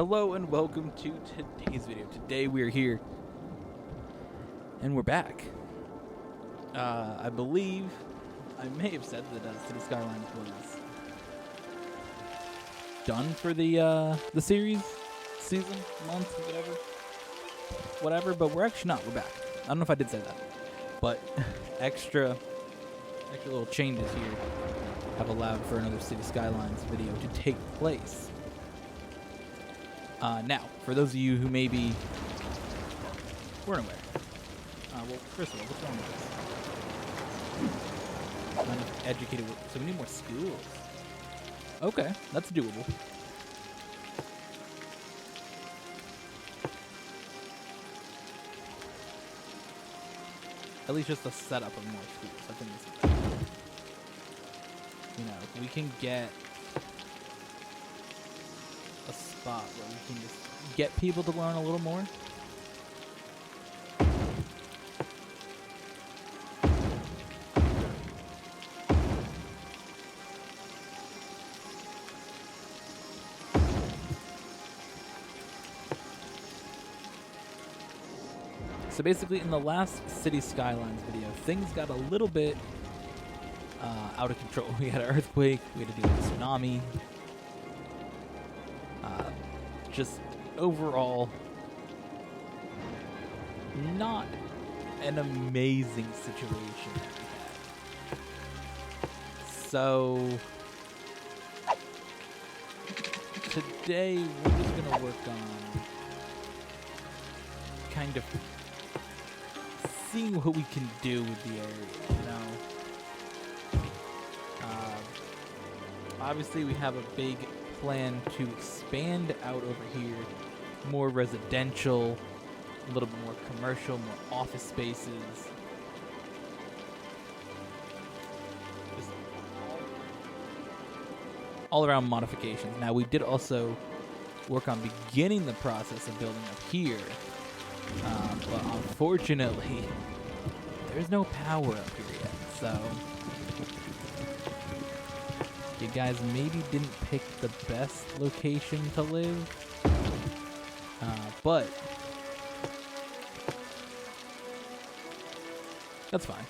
Hello and welcome to today's video. Today we are here and we're back. I believe I may have said that City Skylines was done for the series, season, month, whatever. But we're actually not. We're back. I don't know if I did say that, but extra little changes here have allowed for another City Skylines video to take place. Now, for those of you who maybe weren't aware, well, first of all, what's wrong with this? Kind of educated, so we need more schools. Okay, that's doable. At least just the setup of more schools. I think this is better. You know, if we can get a spot where we can just get people to learn a little more. So basically, in the last City Skylines video, things got a little bit out of control. We had an earthquake, we had to deal with a tsunami. Just overall, not an amazing situation that we had. So today we're just going to work on kind of seeing what we can do with the area, you know. Obviously we have a big plan to expand out over here, more residential, a little bit more commercial, more office spaces. Just all around modifications. Now, we did also work on beginning the process of building up here, but unfortunately, there's no power up here yet, so you guys maybe didn't pick the best location to live, but that's fine.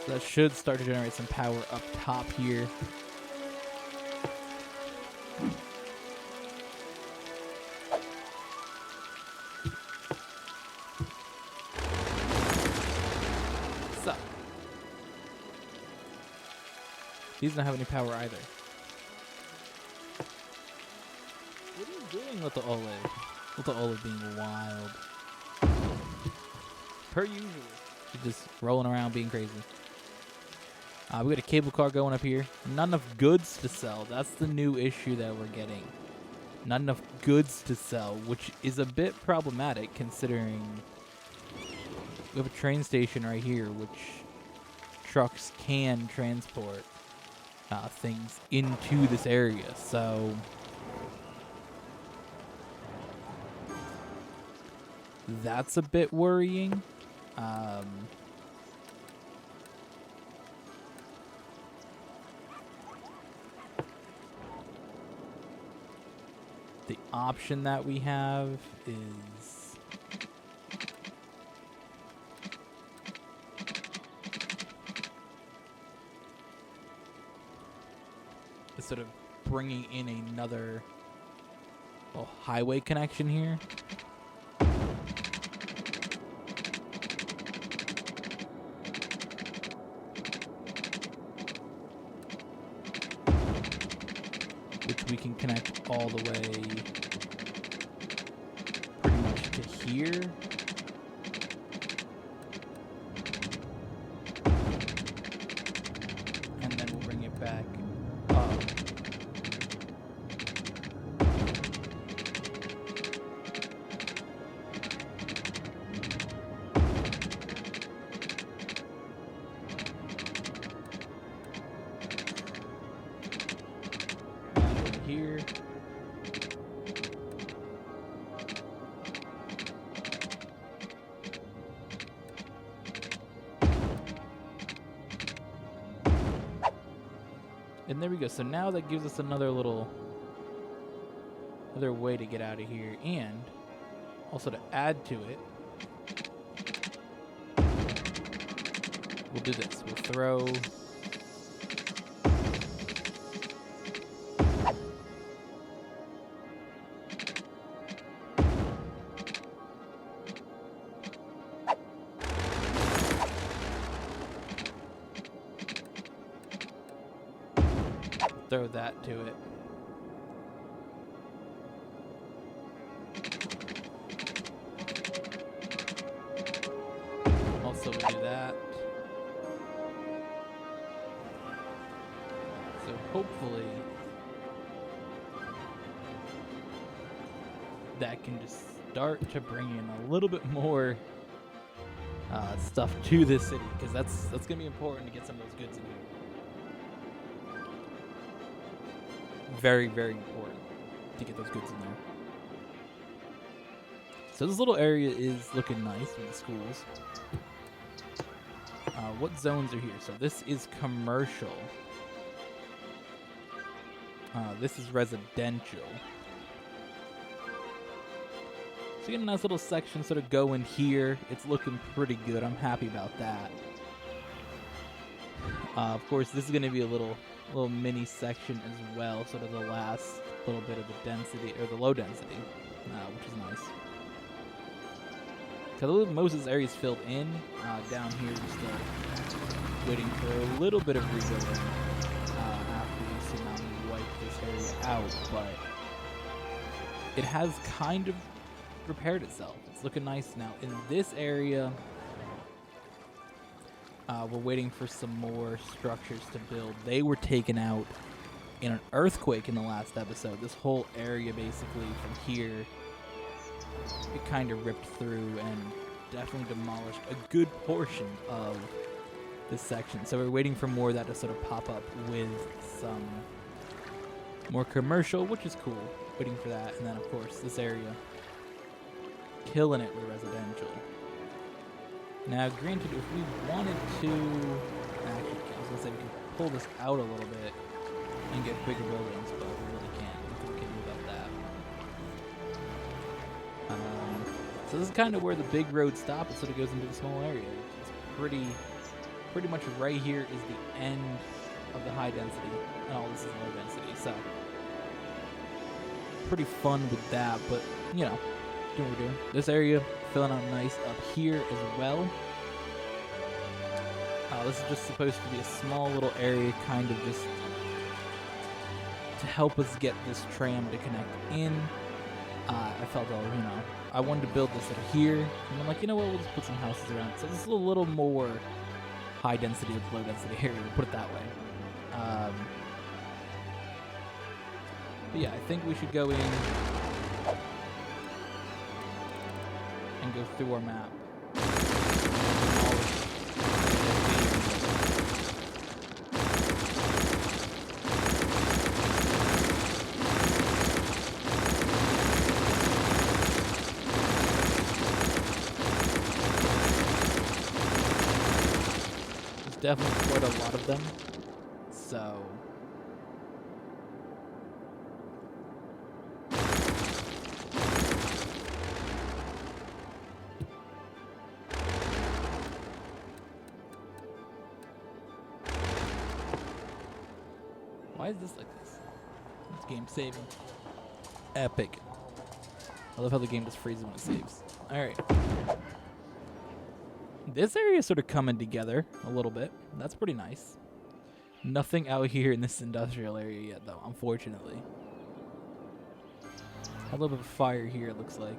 So that should start to generate some power up top here. These don't have any power either. What are you doing with the olive? With the olive being wild. Per usual. She's just rolling around being crazy. We got a cable car going up here. Not enough goods to sell. That's the new issue that we're getting. Not enough goods to sell, which is a bit problematic considering we have a train station right here, which trucks can transport things into this area, so that's a bit worrying. The option that we have is sort of bringing in another highway connection here. Which we can connect all the way pretty much to here. And then we'll bring it back up. Here. And there we go. So now that gives us another way to get out of here, and also to add to it, we'll do this. We'll throw that to it. Also, we'll do that. So hopefully that can just start to bring in a little bit more stuff to this city, because that's gonna be important to get some of those goods in here. Very, very important to get those goods in there. So this little area is looking nice with the schools. What zones are here? So this is commercial. This is residential. So you get a nice little section sort of going here. It's looking pretty good. I'm happy about that. Of course, this is going to be a little mini section as well, sort of the last little bit of the density, or the low density, which is nice. Because I believe most of this area is filled in. Down here, we're still waiting for a little bit of rebuilding after the Tsunami wiped this area out, but it has kind of repaired itself. It's looking nice now. In this area, we're waiting for some more structures to build. They were taken out in an earthquake in the last episode. This whole area, basically, from here, it kind of ripped through and definitely demolished a good portion of this section. So we're waiting for more of that to sort of pop up with some more commercial, which is cool. Waiting for that. And then, of course, this area, killing it with residential. Now, granted, if we wanted to, actually, I was going to say we could pull this out a little bit and get bigger buildings, but we really can't. We can't do about that. So this is kind of where the big road stops. It sort of goes into the small area. It's pretty much right here is the end of the high density, and all this is low density. So pretty fun with that, but you know, doing what we're doing. This area filling out nice up here as well. This is just supposed to be a small little area, kind of just to help us get this tram to connect in. I felt, I wanted to build this at here, and I'm like, you know what, we'll just put some houses around. So this is a little more high density with low density area, we'll put it that way. But yeah, I think we should go in and go through our map. There's definitely quite a lot of them, so why is this like this? This game saving. Epic. I love how the game just freezes when it saves. Alright. This area is sort of coming together a little bit. That's pretty nice. Nothing out here in this industrial area yet, though, unfortunately. A little bit of fire here, it looks like.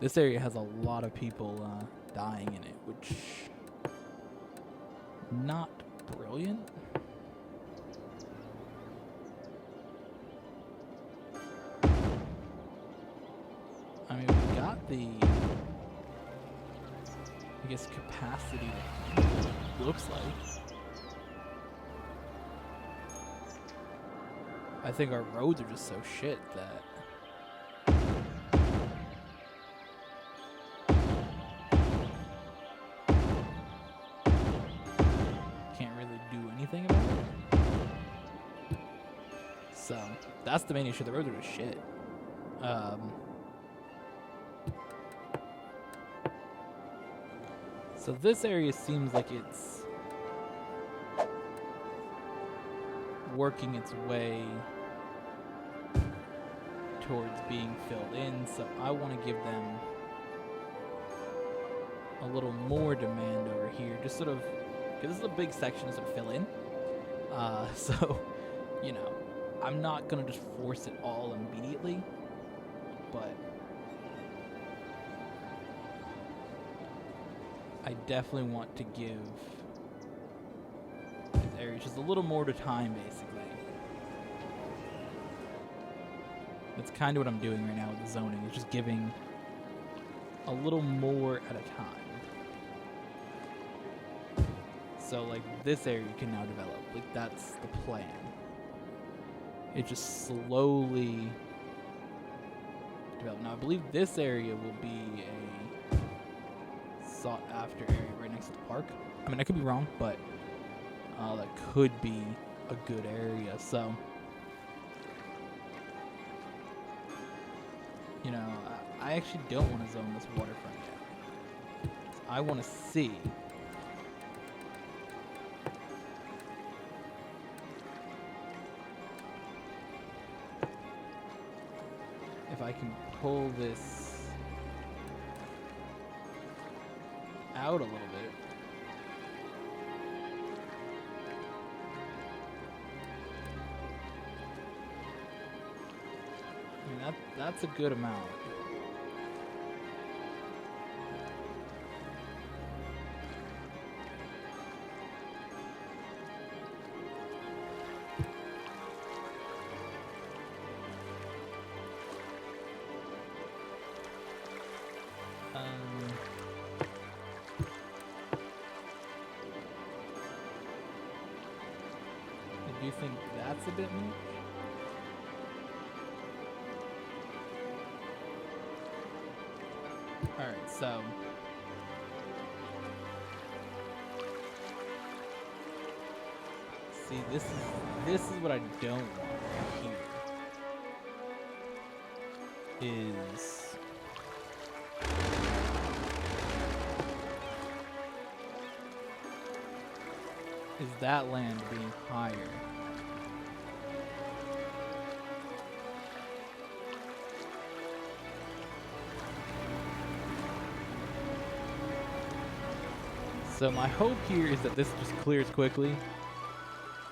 This area has a lot of people dying in it, which... not brilliant. I mean, we got the, I guess, capacity that it looks like. I think our roads are just so shit that can't really do anything about it. So that's the main issue. The roads are just shit. So this area seems like it's working its way towards being filled in, so I want to give them a little more demand over here, just sort of, because this is a big section to sort of fill in. So, you know, I'm not going to just force it all immediately, but I definitely want to give these areas just a little more to time, basically. That's kind of what I'm doing right now with the zoning, is just giving a little more at a time. So, like, this area can now develop. Like, that's the plan. It just slowly develop. Now, I believe this area will be a sought-after area right next to the park. I mean, I could be wrong, but that could be a good area. So, you know, I actually don't want to zone this waterfront yet. I want to see if I can pull this out a little bit. I mean, that's a good amount. Do you think that's a bit much? Alright, so see, this is what I don't want here. Is that land being higher? So my hope here is that this just clears quickly,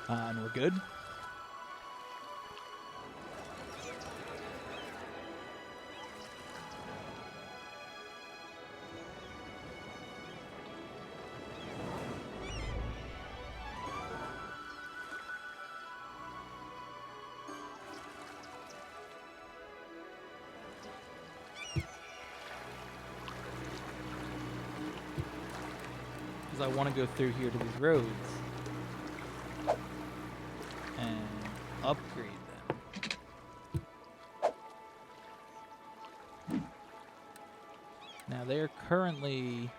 and we're good. I want to go through here to these roads and upgrade them. Now they are currently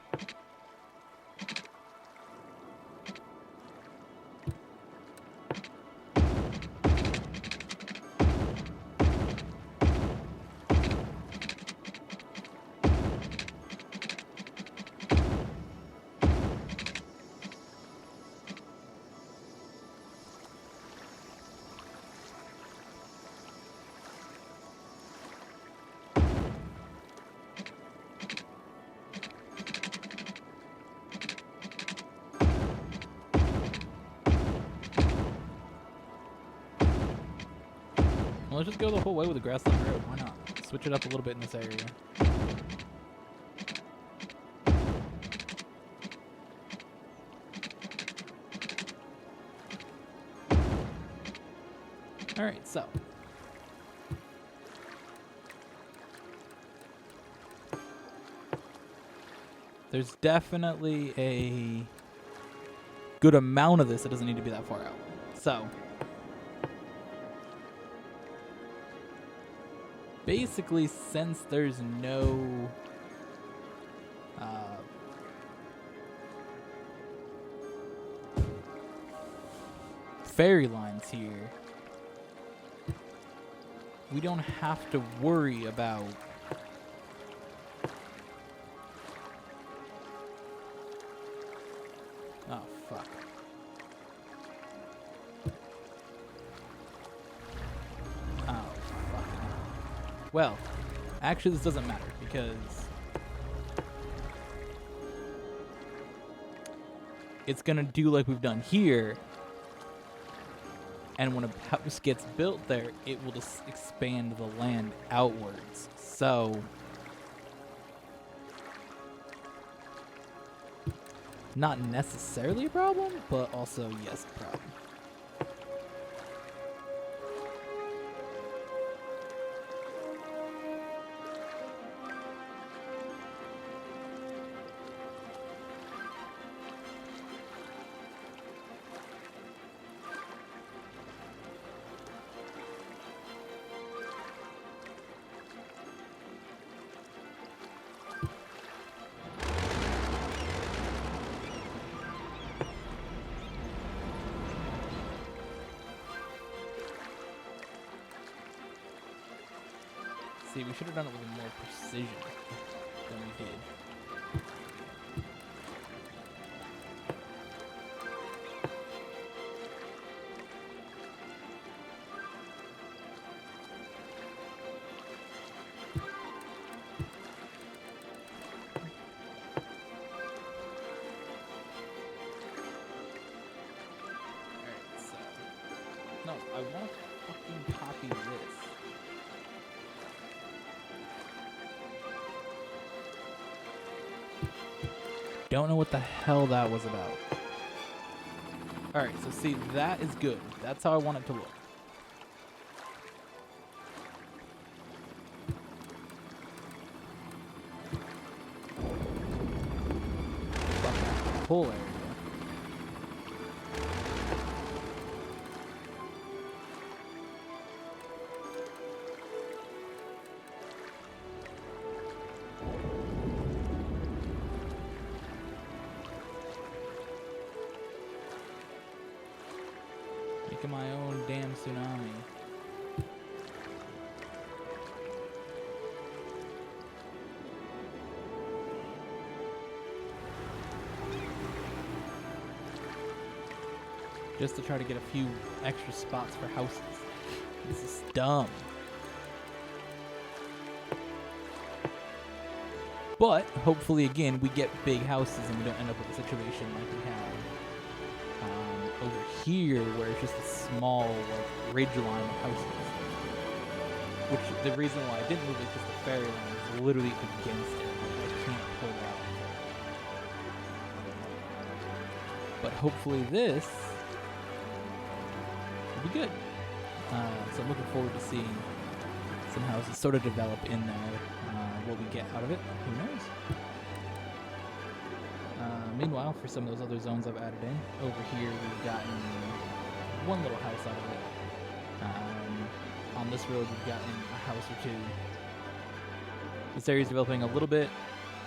let's just go the whole way with the grassland road. Why not? Switch it up a little bit in this area. Alright, so. There's definitely a good amount of this that doesn't need to be that far out. So. Basically, since there's no ferry lines here, we don't have to worry about oh, fuck. Oh, fucking hell. Well, actually this doesn't matter because it's gonna do like we've done here, and when a house gets built there, it will just expand the land outwards. So, not necessarily a problem, but also, yes, a problem. See, we should have done it with more precision than we did. Alright, so... No, I want to fucking copy this. Don't know what the hell that was about. Alright, so see, that is good. That's how I want it to look. Fuck that whole area. Making my own damn tsunami. Just to try to get a few extra spots for houses. This is dumb. But hopefully, again, we get big houses and we don't end up with a situation like we have over here, where it's just a small like ridge line of houses. Which the reason why I didn't move it is because the ferry line is literally against it. I can't pull that. But hopefully this will be good. So I'm looking forward to seeing some houses sort of develop in there. What we get out of it, who knows? Meanwhile, for some of those other zones I've added in, over here we've gotten one little house out of it. On this road we've gotten a house or two. This area is developing a little bit.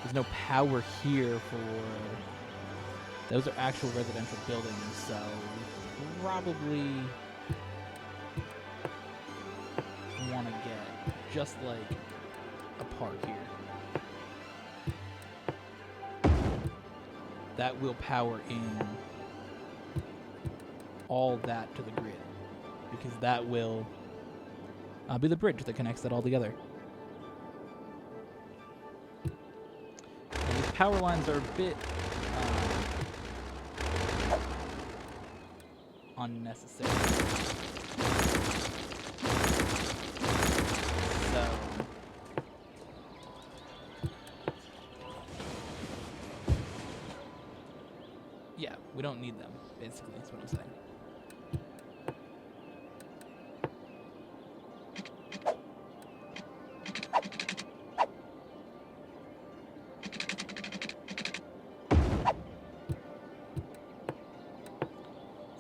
There's no power here for... Those are actual residential buildings, so we probably want to get just like a park here. That will power in all that to the grid, because that will be the bridge that connects that all together. And these power lines are a bit unnecessary. So yeah, we don't need them, basically, that's what I'm saying.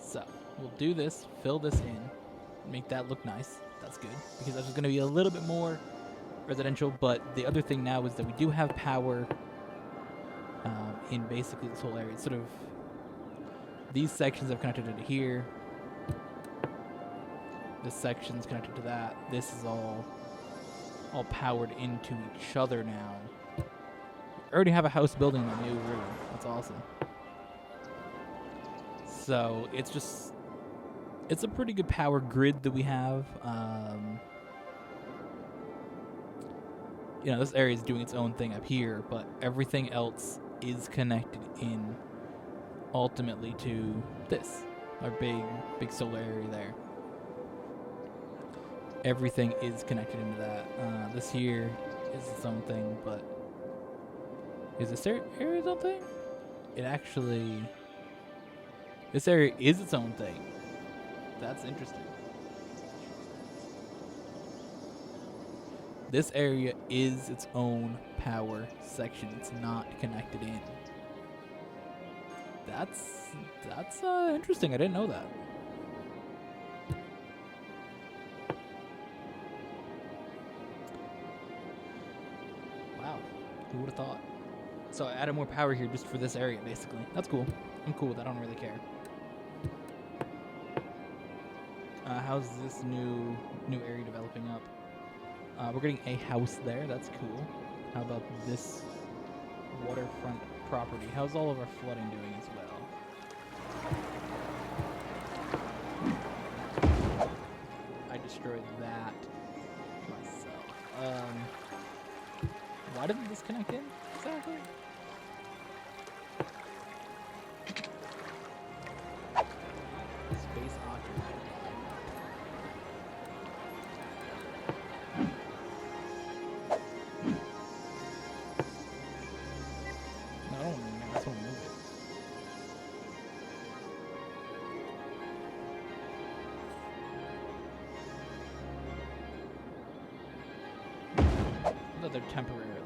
So, we'll do this, fill this in, make that look nice. That's good, because that's going to be a little bit more residential, but the other thing now is that we do have power in basically this whole area. It's sort of... These sections have connected into here. This section's connected to that. This is all powered into each other now. We already have a house building a new room. That's awesome. So it's a pretty good power grid that we have. You know, this area is doing its own thing up here, but everything else is connected in ultimately to this, our big solar area there. Everything is connected into that. This here is its own thing, but is this area its own thing? This area is its own thing. That's interesting. This area is its own power section. It's not connected in. That's interesting. I didn't know that. Wow, who would have thought? So I added more power here just for this area, basically. That's cool. I'm cool with that. I don't really care. How's this new area developing up? We're getting a house there. That's cool. How about this waterfront property? How's all of our flooding doing as well? I destroyed that myself. Why didn't this connect in exactly? Space occupied. No, I don't want to move it. I just want to move it. I thought they're temporarily.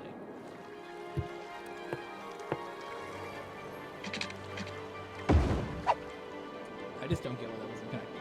I just don't get why that wasn't connected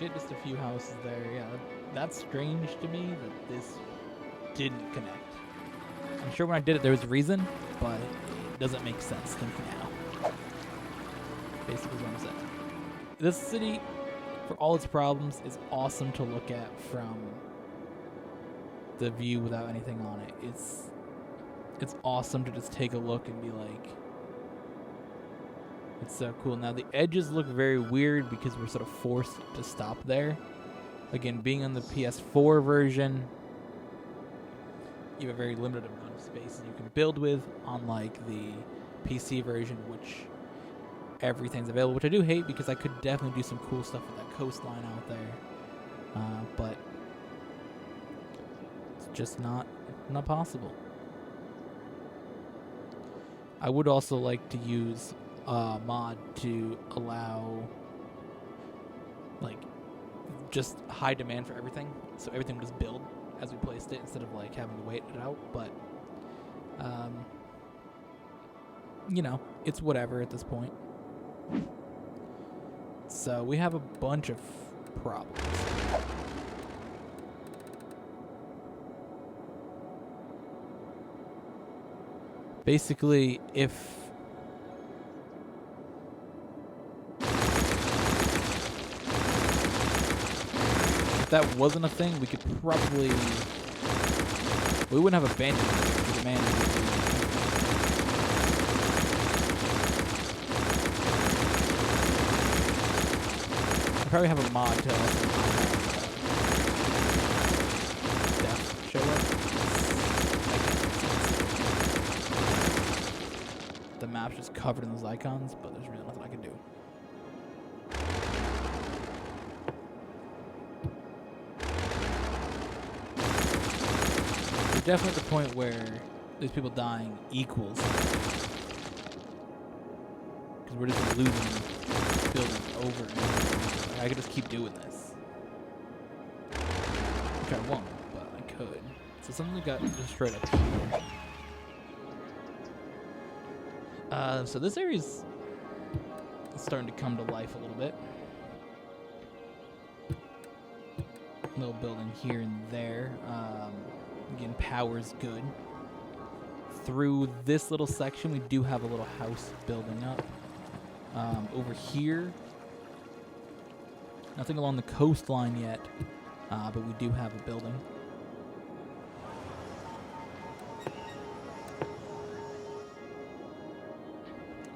Get just a few houses there. Yeah, that's strange to me that this didn't connect. I'm sure when I did it there was a reason, but it doesn't make sense to me now. Basically what I'm saying. This city, for all its problems, is awesome to look at from the view without anything on it. It's awesome to just take a look and be like, it's so cool. Now the edges look very weird because we're sort of forced to stop there. Again, being on the PS4 version, you have a very limited amount of space you can build with, unlike the PC version, which everything's available, which I do hate because I could definitely do some cool stuff with that coastline out there. But it's just not possible. I would also like to use mod to allow like just high demand for everything, so everything would just build as we placed it instead of like having to wait it out. But you know, it's whatever at this point. So we have a bunch of problems. Basically, if that wasn't a thing, we could probably... We wouldn't have abandoned the demand. We'd probably have a mod to also death show up. The map's just covered in those icons, but there's really nothing I can do. Definitely at the point where these people dying equals, because we're just losing buildings over and over. I could just keep doing this, which I won't, but I could. So something got destroyed up here. So this area's starting to come to life a little bit. Little building here and there. Again, power's good. Through this little section, we do have a little house building up. Over here, nothing along the coastline yet, but we do have a building.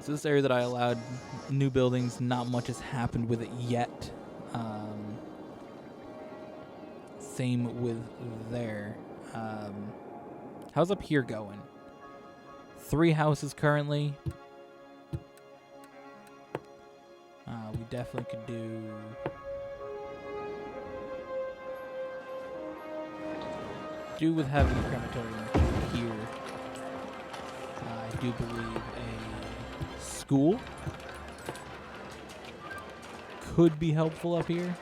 So this area that I allowed new buildings, not much has happened with it yet. Same with there. How's up here going? 3 houses currently. We definitely could do with having a crematorium here. I do believe a school could be helpful up here.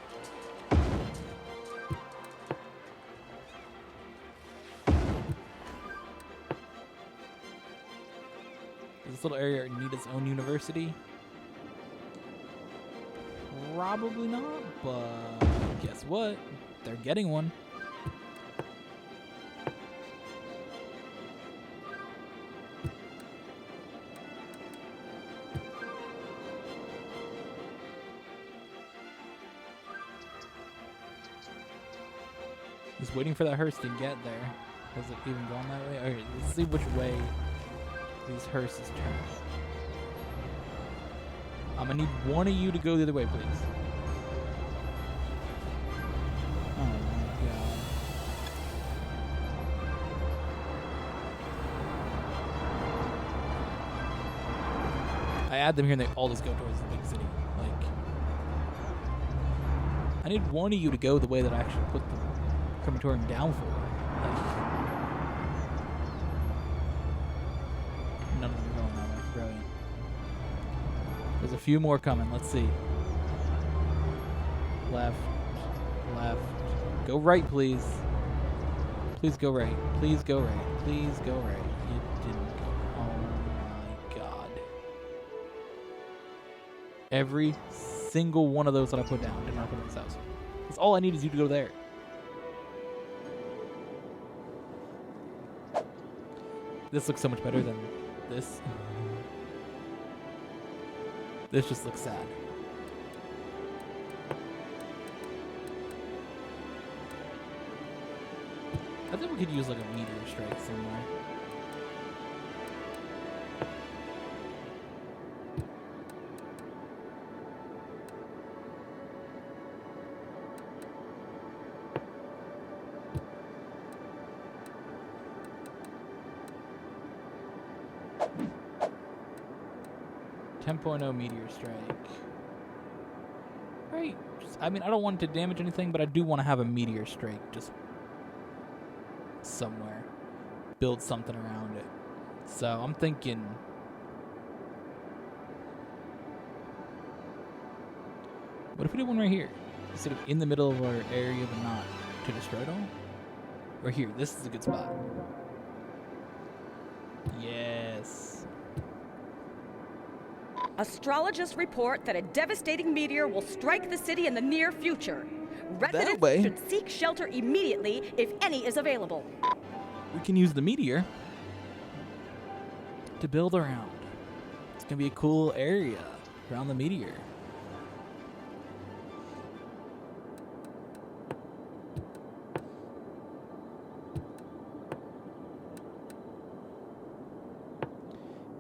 Does this little area need its own university? Probably not, but guess what? They're getting one. Just waiting for that hearse to get there. Has it even gone that way? Alright, let's see which way these hearses turn. I'm gonna need one of you to go the other way, please. Oh my god. I add them here and they all just go towards the big city. Like, I need one of you to go the way that I actually put the crematorium down for. None of them are going that way. Brilliant. There's a few more coming. Let's see. Left. Left. Go right, please. Please go right. Please go right. Please go right. You didn't go. Oh my god. Every single one of those that I put down did not put in this house. That's all I need is you to go there. This looks so much better than this. This just looks sad. I think we could use like a meteor strike somewhere. .0 meteor strike. Right. I mean, I don't want it to damage anything, but I do want to have a meteor strike just somewhere. Build something around it. So I'm thinking, what if we did one right here? Instead of in the middle of our area, but not to destroy it all? Or here, this is a good spot. Yes. Astrologists report that a devastating meteor will strike the city in the near future. Residents way. should seek shelter immediately if any is available. We can use the meteor to build around. It's going to be a cool area around the meteor.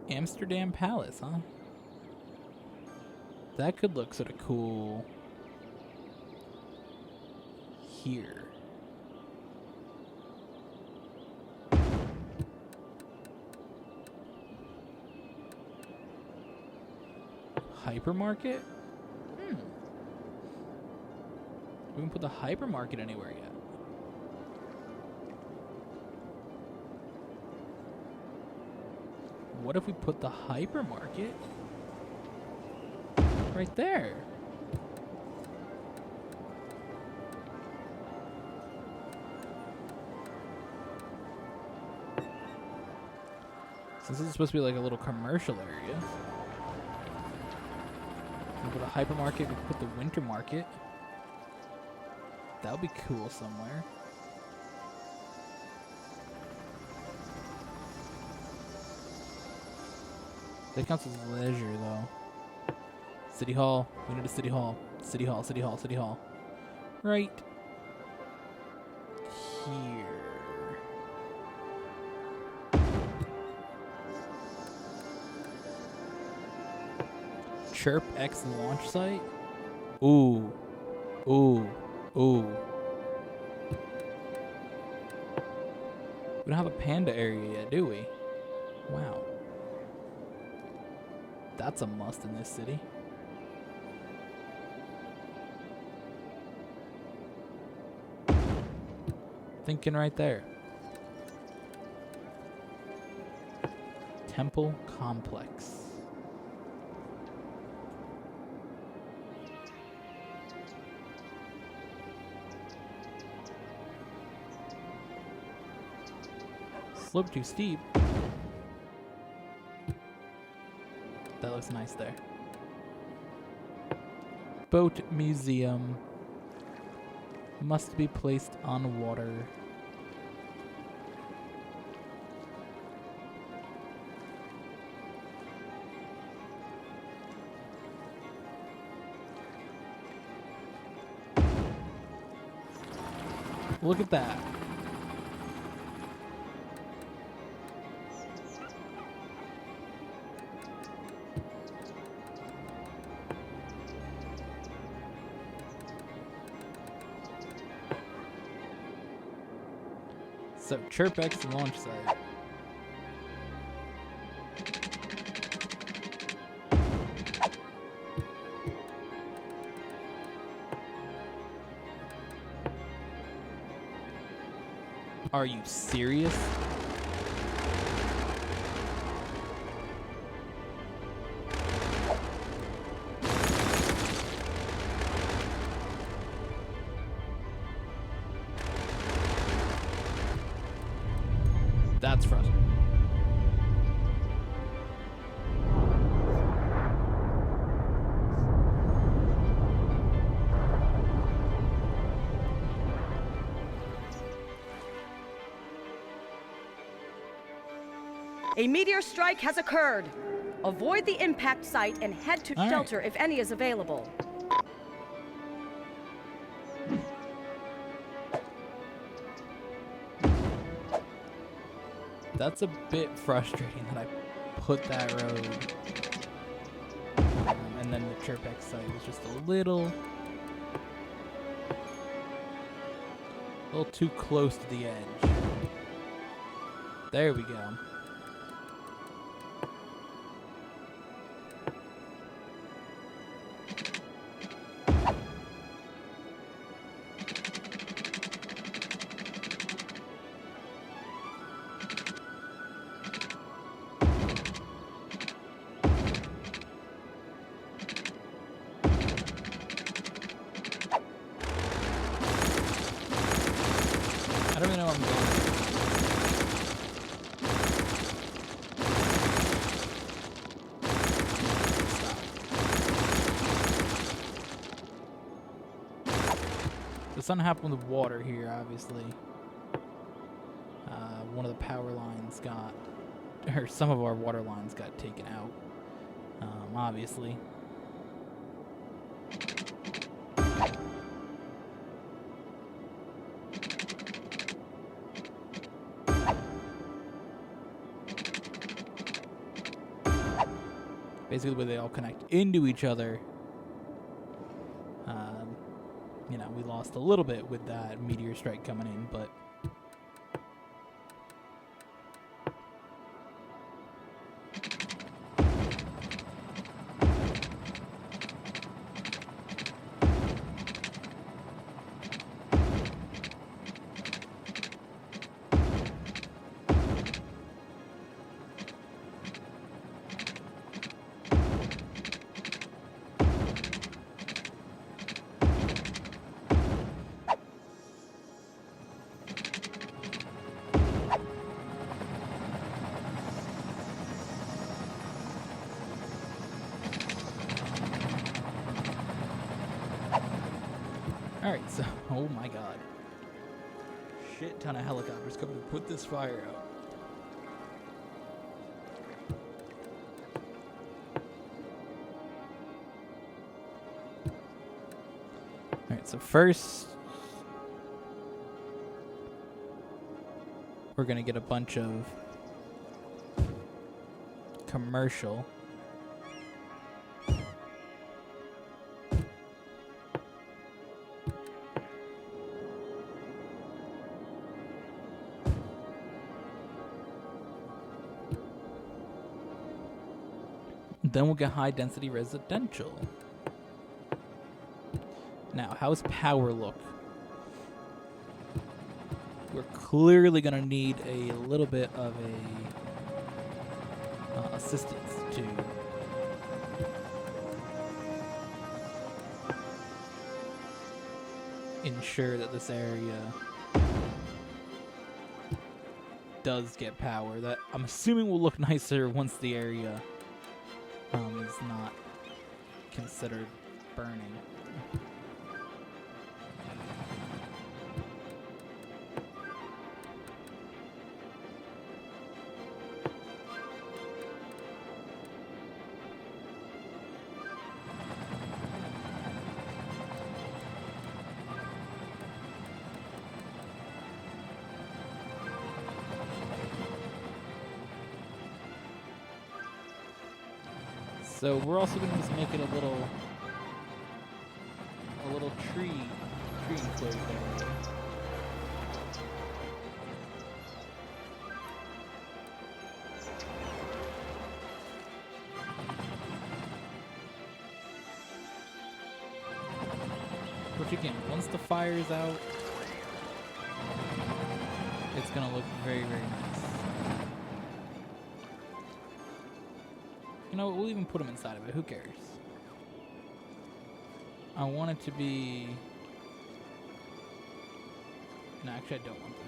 Amsterdam Palace, huh? That could look sort of cool here. Hypermarket? We haven't put the hypermarket anywhere yet. What if we put the hypermarket right there? Since this is supposed to be like a little commercial area. We put a hypermarket, we could put the winter market. That would be cool somewhere. That counts as leisure though. City Hall. We need a City Hall. City Hall, City Hall, City Hall. Right here. Chirp X launch site? Ooh. Ooh. Ooh. We don't have a panda area yet, do we? Wow. That's a must in this city. Thinking right there. Temple Complex. Slope too steep. That looks nice there. Boat museum. Must be placed on water. Look at that. So, ChirpX launch site. Are you serious? That's frustrating. A meteor strike has occurred. Avoid the impact site and head to All shelter if any is available. That's a bit frustrating that I put that road. And then the ChirpX site was just a little too close to the edge. There we go. I don't really know where I'm going. Stop. Something happened with water here, obviously. One of the power lines got, or some of our water lines got taken out, obviously. Basically, where they all connect into each other. You know, we lost a little bit with that meteor strike coming in, but Alright, so, oh my god. Shit ton of helicopters coming to put this fire out. Alright, so first, we're gonna get a bunch of commercial. Then we'll get high density residential. Now, how's power look? We're clearly going to need a little bit of a assistance to ensure that this area does get power. That I'm assuming will look nicer once the area is not considered burning. So we're also going to just make it a little tree enclosed area. Which again, once the fire is out, it's going to look very, very nice. You know what, we'll even put them inside of it, who cares? I want it to be... No, actually I don't want them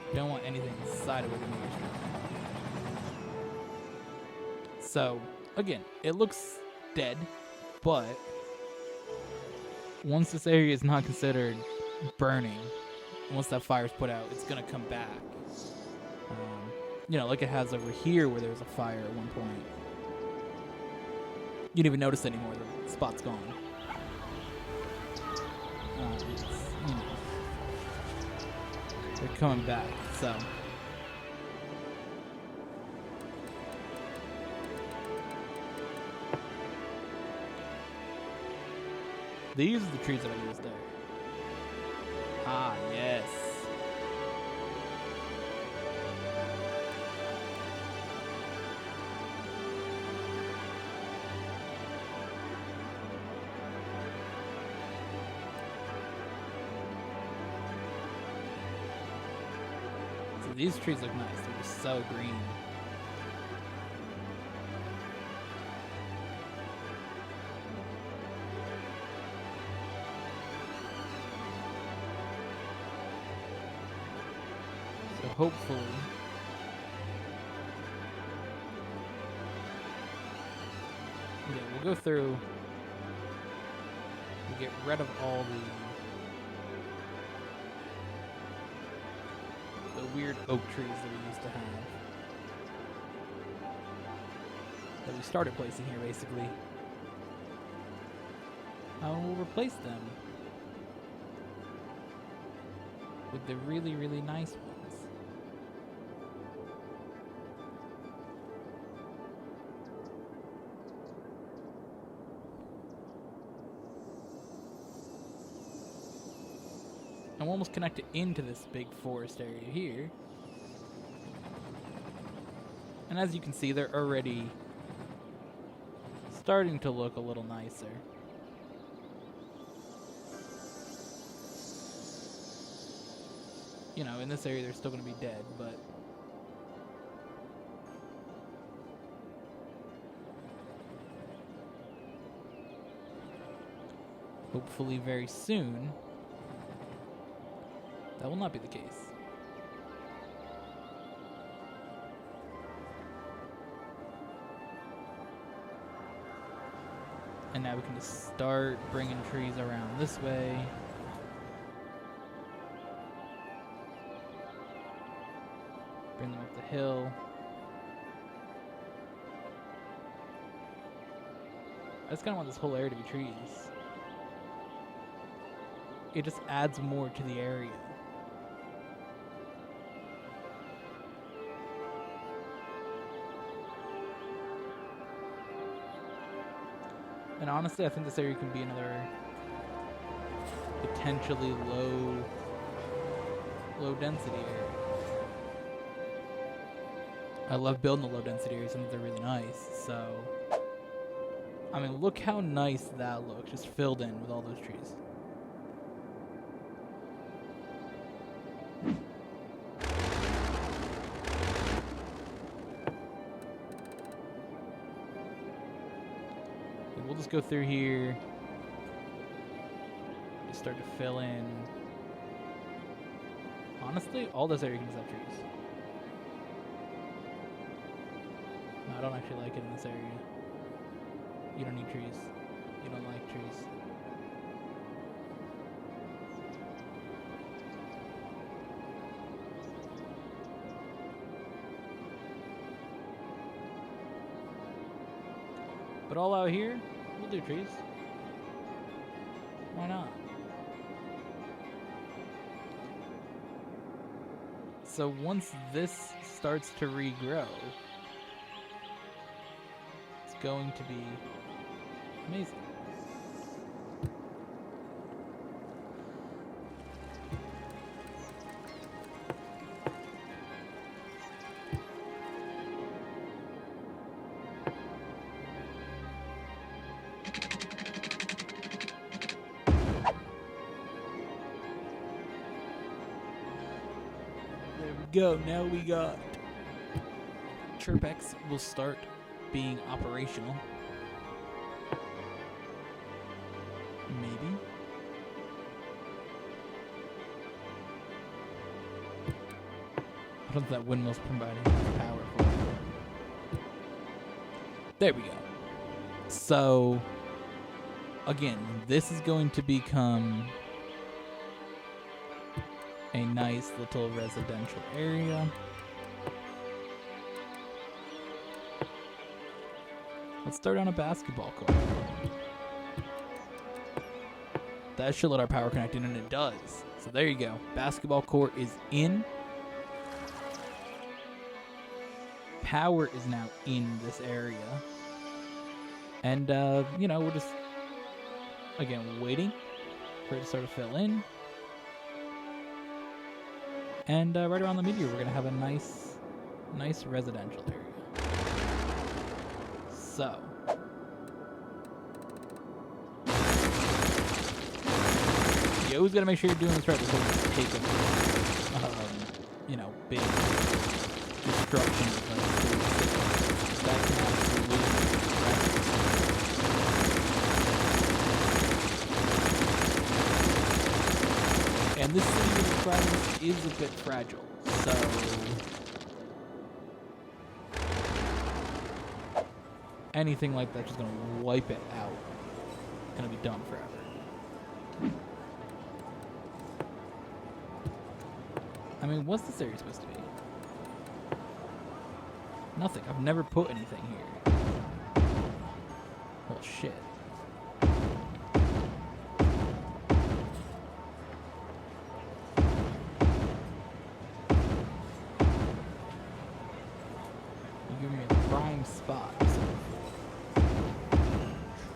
here. Don't want anything inside of it in here. So, again, it looks dead, but once this area is not considered burning, once that fire's put out, it's gonna come back. You know, like it has over here where there was a fire at one point. You didn't even notice it anymore, the spot's gone. It's, you know, they're coming back, so. These are the trees that I used there. Ah, yes. So these trees look nice. They're just so green. Hopefully, yeah, we'll go through, we'll get rid of all the weird oak trees that we used to have, that we started placing here basically. We'll replace them with the really, really nice ones. I'm almost connected into this big forest area here. And as you can see, they're already starting to look a little nicer. You know, in this area they're still going to be dead, but hopefully very soon that will not be the case. And now we can just start bringing trees around this way. Bring them up the hill. I just kind of want this whole area to be trees. It just adds more to the area. And honestly, I think this area can be another potentially low density area. I love building the low density areas, and they're really nice. So, I mean, look how nice that looks, just filled in with all those trees. We'll just go through here, just start to fill in. Honestly, all this area can just have trees. No, I don't actually like it in this area. You don't need trees. You don't like trees. But all out here, we'll do trees. Why not? So once this starts to regrow, it's going to be amazing. Go. Now we got Chirpex will start being operational. Maybe. I don't think that windmill's providing power for it. There we go. So, again, this is going to become a nice little residential area. Let's start on a basketball court. That should let our power connect in, and it does. So there you go. Basketball court is in. Power is now in this area. And, you know, we're just, again, waiting for it to sort of fill in. And right around the meteor, we're going to have a nice residential area. So. You always got to make sure you're doing this right before you take a, you know, big destruction. That can absolutely and this city with the fragments is a bit fragile, so anything like that's just gonna wipe it out. Gonna be done forever. I mean, what's this area supposed to be? Nothing. I've never put anything here. Well, shit. Spot, so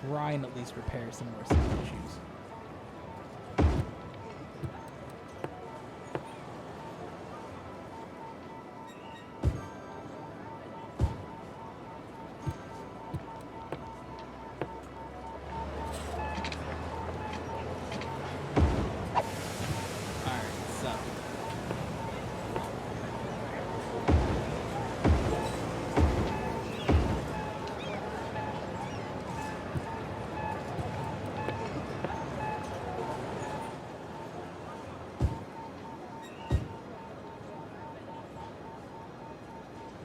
try and at least repair some more safety issues.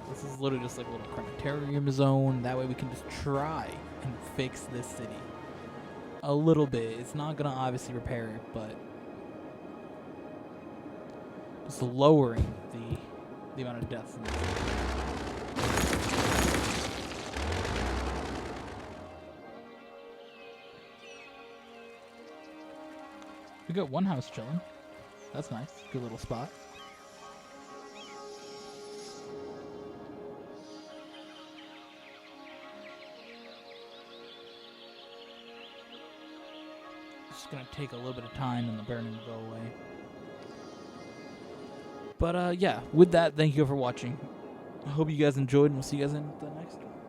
This is literally just like a little crematorium zone. That way we can just try and fix this city. a little bit. It's not going to obviously repair it, but it's lowering the amount of deaths in this. We got one house chilling. That's nice. Good little spot. It's gonna take a little bit of time and the burning to go away. But yeah, with that, thank you for watching. I hope you guys enjoyed, and we'll see you guys in the next one.